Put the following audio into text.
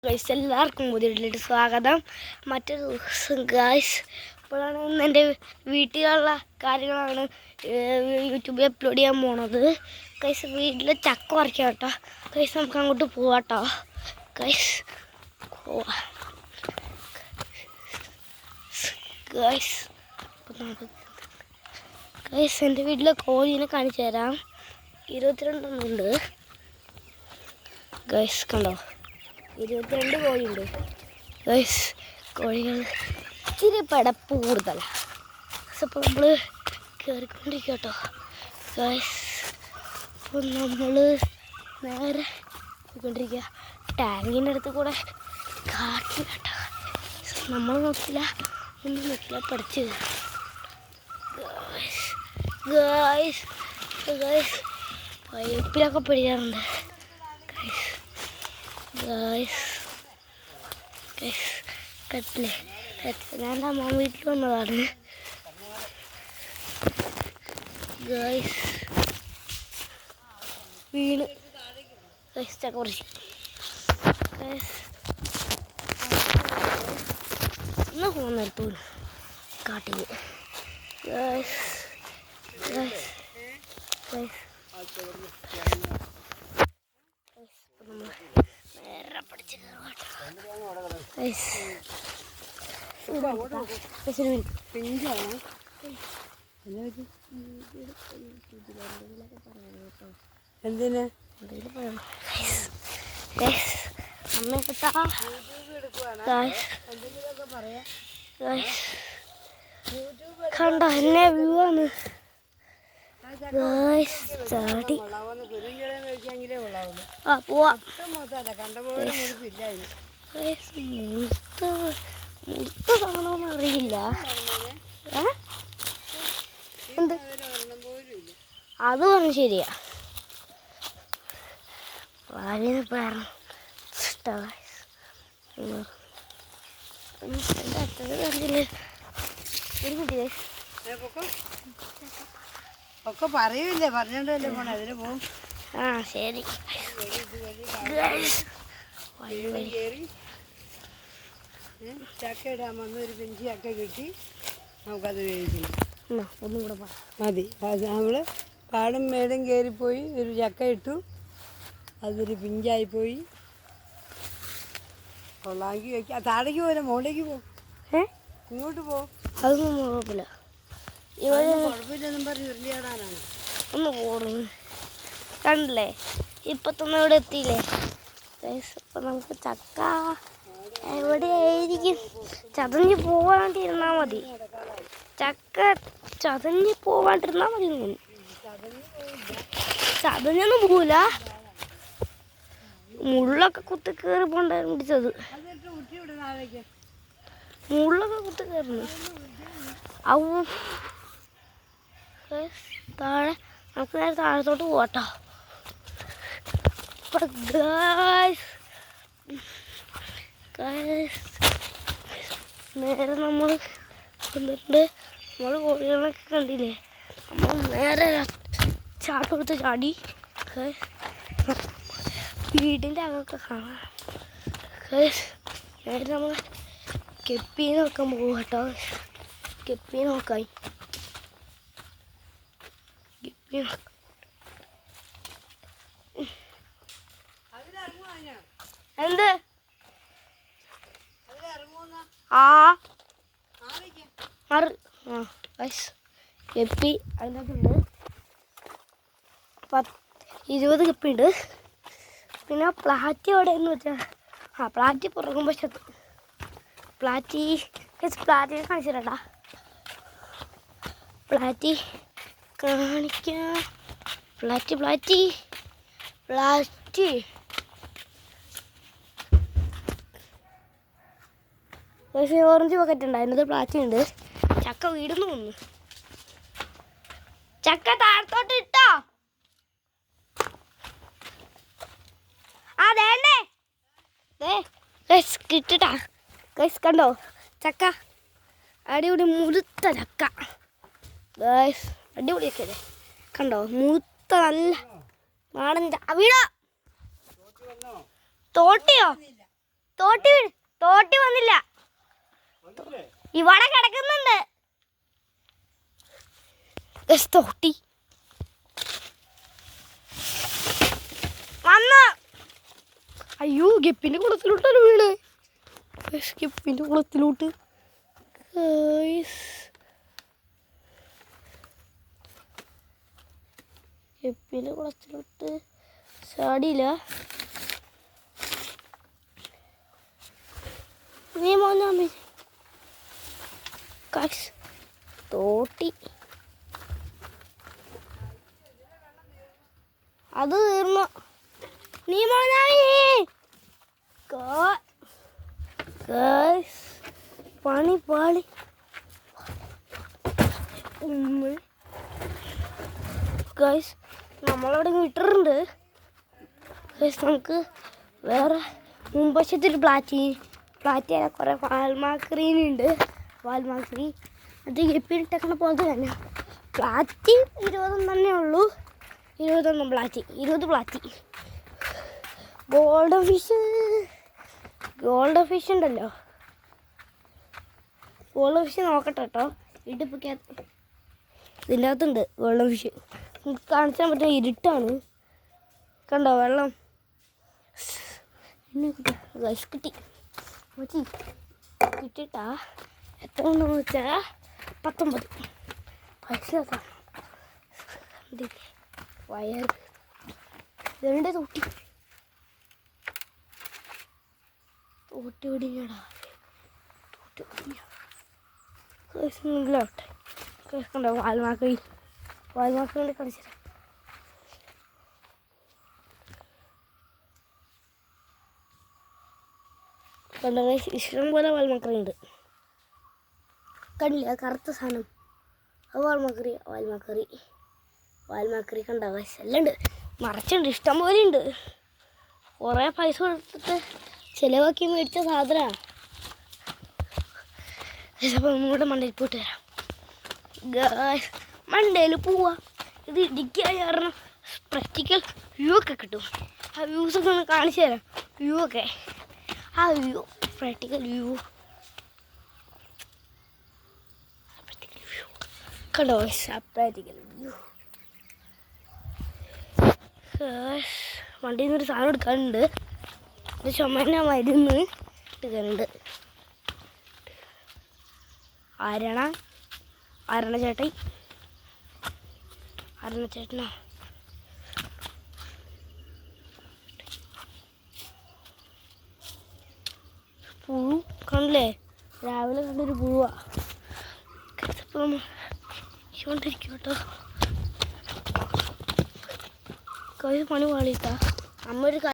Guys എല്ലാവർക്കും പുതിയൊരു സ്വാഗതം. മറ്റൊരു ദിവസം ഗൈസ് ഇപ്പോഴാണ് എൻ്റെ വീട്ടിലുള്ള കാര്യങ്ങളാണ് യൂട്യൂബിൽ അപ്ലോഡ് ചെയ്യാൻ പോണത്. ഗൈസ് വീട്ടിൽ ചക്ക പറിക്കാം കേട്ടോ. ഗൈസ് നമുക്ക് അങ്ങോട്ട് പോവാട്ടോ. ഗൈസ് ഗൈസ് ഗൈസ് എൻ്റെ വീട്ടിലെ കോഴീനെ കാണിച്ചു തരാം. 22 ഉണ്ട് ഗൈസ്, കണ്ടോ? 22 കോഴിയുണ്ട് ഗൈസ്. കോഴികൾ ഇച്ചിരി പടപ്പ് കൂടുതലാണ്. അപ്പോൾ നമ്മൾ കയറിക്കൊണ്ടിരിക്കുക കേട്ടോ ഗൈസ്. അപ്പോൾ നമ്മൾ നേരെ പോയിക്കൊണ്ടിരിക്കുക. ടാങ്കിൻ്റെ അടുത്ത് കൂടെ കാട്ടില്ല കേട്ടോ. നമ്മൾ നോക്കില്ല, ഒന്നും നോക്കില്ല, പഠിച്ച് ഗൈസ് ഗൈസ് പൈപ്പിലൊക്കെ പിടിക്കാറുണ്ട് ഗൈസ്. ഗൈസ് ഗൈസ് കട്ടില്ലേ, ഞാൻ അമ്മ വീട്ടിൽ വന്നതാണ് ഗൈസ്. വീണ് ഗൈസ് ചക്ക പറിച്ചു ഗൈസ്. ഒന്ന് പോകുന്നെടുത്തു കാട്ടിൽ ഗൈസ് ഗൈസ് ഗൈസ്. നേരെ പഠിച്ച് എന്തിന് കണ്ടോ എന്നെ വ്യൂ ആണ് ചാടി. ആ പോവാ. മുഴുത്ത സാധനമൊന്നും അറിയില്ല. എന്ത് അത് പറഞ്ഞു ശരിയാ. വാലിന് പേരണം ഒക്കെ പറയൂല്ലേ, പറഞ്ഞോണ്ടല്ലേ പോണേ, അതിന് പോവും. ആ ശരി. ചക്ക ഇടാൻ വന്ന് ഒരു പിഞ്ചി ചക്ക കിട്ടി, നമുക്കത് വേവിക്കണം. ഒന്നും കൂടെ മതി. നമ്മൾ പാടും മേടും കയറിപ്പോയി ഒരു ചക്ക ഇട്ടു, അതൊരു പിഞ്ചായിപ്പോയി. കൊള്ളാങ്കി വയ്ക്കാം. താഴേക്ക് പോലെ മുകളിലേക്ക് പോകും. ഇങ്ങോട്ട് പോകും. അതൊന്നും കുഴപ്പമില്ല. കുഴപ്പമില്ലെന്നും പറഞ്ഞ് ഉരുളിയാടാനാണ്. ഒന്ന് പോകുന്നു കണ്ടില്ലേ. ഇപ്പം തന്നെ ഇവിടെ എത്തിയില്ലേ. അപ്പം നമുക്ക് ചക്ക എവിടെയായിരിക്കും? ചതഞ്ഞ് പോവാണ്ടിരുന്നാൽ മതി. ചക്ക ചതഞ്ഞ് പോവാണ്ടിരുന്നാൽ മതി. ചതഞ്ഞൊന്നും പോവില്ല. മുള്ളൊക്കെ കുത്തി കയറി പോണ്ടായിരുന്നു പിടിച്ചത്. മുള്ളൊക്കെ കുത്തി കയറുന്നു. ഔ താഴെ നമുക്ക് നേരെ താഴത്തോട്ട് പോവാട്ടോ. നേരെ നമ്മൾ വന്നിട്ടുണ്ട്. നമ്മൾ കോഴികളൊക്കെ കണ്ടില്ലേ. നമ്മൾ നേരെ ചാട്ടം എടുത്ത് ചാടി വീടിൻ്റെ അകമൊക്കെ കാണാം. നേരെ നമ്മൾ കെപ്പീനെ നോക്കാൻ പോകും കേട്ടോ. കെപ്പീനെ നോക്കായി. എന്ത് ആ കെപ്പി അതിനകത്തുണ്ട്. 20 കെപ്പിയുണ്ട്. പിന്നെ പ്ലാറ്റി എവിടെയെന്ന് വെച്ചാൽ പ്ലാറ്റി പുറകും വശത്ത്. പ്ലാറ്റിനെ കാണിച്ചിട്ടാ. പ്ലാറ്റി കാണിക്കാം. പ്ലാറ്റി ഓറഞ്ച് ബക്കറ്റ് ഉണ്ട്, അതിനകത്ത് പ്ലാറ്റി ഉണ്ട്. ചക്ക വീടുന്നു വന്നു. ചക്ക താഴത്തോട്ട് ഇട്ടോ. അതേണ്ടേ കിട്ടിട്ടാ ഗൈസ്. കണ്ടോ ചക്ക അടിപൊളി മുഴുത്ത ചക്ക ഗൈസ്. അടിപൊളിയൊക്കെ അല്ലേ. കണ്ടോ മുഴുത്ത നല്ല നാടൻ വീടോ. തോട്ടിയോ? തോട്ടി വന്നില്ല, ഇവിടെ കിടക്കുന്നുണ്ട്. തോട്ടി വന്ന. അയ്യോ, ഗപ്പിന്റെ കുളത്തിലോട്ടല്ലോ വീണ്. ഗപ്പിന്റെ കുളത്തിലോട്ട് ഗപ്പിന്റെ കുളത്തിലോട്ട് ചാടിയില്ല. നീ മോനെ തോട്ടി അത് തീർന്നു. നീ പണി പാളി. ഗൈസ് നമ്മളവിടെ വിട്ടിട്ടുണ്ട്. ഗൈസ് നമുക്ക് വേറെ മുമ്പശത്തൊരു പ്ലാറ്റിയല്ല, കുറേ വാൽമാക്രീനുണ്ട്. വാൽമാക്രി അത് ഗപ്പിയിട്ടേക്കണ പോലെ തന്നെ. പ്ലാറ്റി 20 തന്നെ ഉള്ളൂ. 20 പ്ലാറ്റി. ഗോൾഡൻ ഫിഷ് ഉണ്ടല്ലോ. ഗോൾഡൻ ഫിഷ് നോക്കട്ടെ കേട്ടോ. ഇടുപ്പിക്കകത്ത് ഇതിൻ്റെ അകത്തുണ്ട് ഗോൾഡൻ ഫിഷ്. നമുക്ക് കാണിച്ചാൽ പറ്റുന്ന ഇരുട്ടാണ്. കണ്ടോ വെള്ളം. കിട്ടി കിട്ടിട്ടാ. എത്ര ഉണ്ടെന്ന് വെച്ചാൽ 19 പൈസ. വയർ ഇതെവിടെ തോട്ടി ഒടിഞ്ഞടാ. കണ്ടോ വാൽമാക്രി കളിച്ചിട്ട്. കണ്ടോ ഇഷ്ടം പോലെ വാൽമാക്രി ഉണ്ട്. കണ്ടില്ല കറുത്ത സാധനം? അത് വാൽമാക്രി കണ്ടോ? എല്ലാം ഉണ്ട്, നിറച്ചുണ്ട്, ഇഷ്ടം പോലെ ഉണ്ട്. കുറേ പൈസ കൊടുത്തിട്ട് ചിലവാക്കി മേടിച്ച സാധനമാണ്. അപ്പോൾ നമ്മുടെ മണ്ടയിൽ പോയിട്ട് വരാം. മണ്ടയിൽ പോവാ. ഇത് ഇടുക്കിയായ കാരണം പ്രാക്ടിക്കൽ വ്യൂ ഒക്കെ കിട്ടും. ആ വ്യൂസൊക്കെ ഒന്ന് കാണിച്ചു തരാം. വ്യൂ ഒക്കെ ആ വ്യൂ പ്രാക്ടിക്കൽ വ്യൂ കണ്ടോ? Practical view. വണ്ടിയിൽ നിന്നൊരു സാധനം എടുക്കാനുണ്ട്. ഇത് ചുമന്ന മരുന്ന് എടുക്കാനുണ്ട്. ആരണ ചേട്ടനാ. പുഴു കണ്ടില്ലേ? രാവിലെ കണ്ടൊരു പുഴുവാ. ഇപ്പം ഇരിക്കും കേട്ടോ. പണി പാളിയിട്ടാ. അമ്മ ഒരു